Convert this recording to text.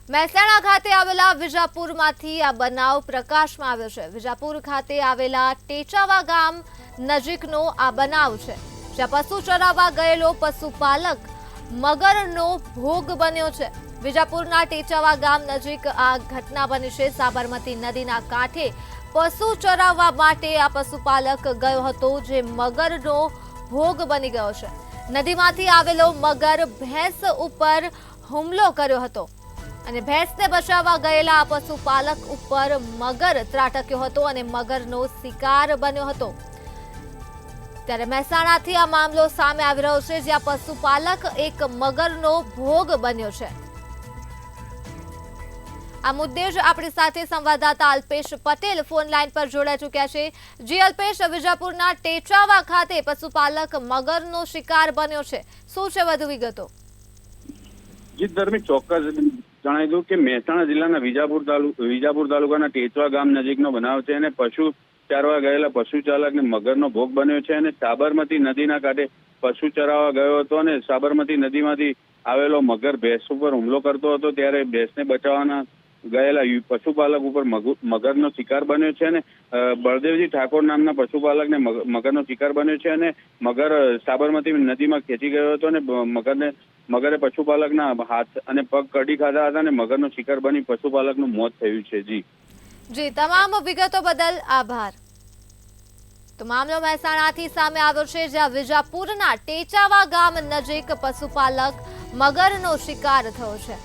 મહેસાણા ખાતે આવેલા વિજાપુરમાંથી આ બનાવ પ્રકાશમાં આવ્યો છે। વિજાપુર ખાતે આવેલા ટેચાવા ગામ નજીકનો આ બનાવ છે, જ્યાં પશુ ચરાવવા ગયેલો પશુપાલક મગરનો ભોગ બન્યો છે। વિજાપુરના ટેચાવા ગામ નજીક આ ઘટના બની છે। સાબરમતી નદીના કાંઠે પશુ ચરાવવા માટે આ પશુપાલક ગયો હતો, જે મગરનો ભોગ બની ગયો છે। નદીમાંથી આવેલો મગર ભેંસ ઉપર હુમલો કર્યો હતો અને ભેંસને બચાવવા ગયેલા આ પશુપાલક ઉપર મગર ત્રાટક્યો હતો અને મગરનો શિકાર બન્યો હતો। ત્યારે મહેસાણાથી આ મામલો સામે આવી રહ્યો છે, જ્યાં પશુપાલક એક મગરનો ભોગ બન્યો છે। આ મુદ્દે જ આપણી સાથે સંવાદદાતા અલ્પેશ પટેલ ફોન લાઈન પર જોડાઈ ચૂક્યા છે। જી અલ્પેશ, વિજાપુરના ટેચાવા ખાતે પશુપાલક મગરનો શિકાર બન્યો છે, શું છે વધુ વિગતો? જી ધર્મી, ચોક્કસ જણાવી દઉં કે મહેસાણા જિલ્લાના વિજાપુર તાલુકાના ટેચવા ગામ નજીકનો બનાવ છે અને પશુ ચારવા ગયેલા પશુ ચાલકને મગરનો ભોગ બન્યો છે અને સાબરમતી નદીના કાંઠે પશુ ચરાવવા ગયો હતો અને સાબરમતી નદીમાંથી આવેલો મગર ભેંસ ઉપર હુમલો કરતો હતો, ત્યારે ભેંસને બચાવવાના ગયેલા પશુપાલક ઉપર મગરનો શિકાર બન્યો છે અને બળદેવજી ઠાકોર નામના પશુપાલકને મગરનો શિકાર બન્યો છે અને મગર સાબરમતી નદીમાં ખેંચી ગયો હતો અને મગરે પશુપાલકના હાથ અને પગ કડી ખાધા હતા અને મગરનો શિકાર બની પશુપાલકનું મોત થયું છે। જી, તમામ વિગતો બદલ આભાર। તો મામલો મહેસાણાથી સામે આવ્યો છે, જ્યાં વિજાપુરના ટેચાવા ગામ નજીક પશુપાલક મગરનો શિકાર થયો છે।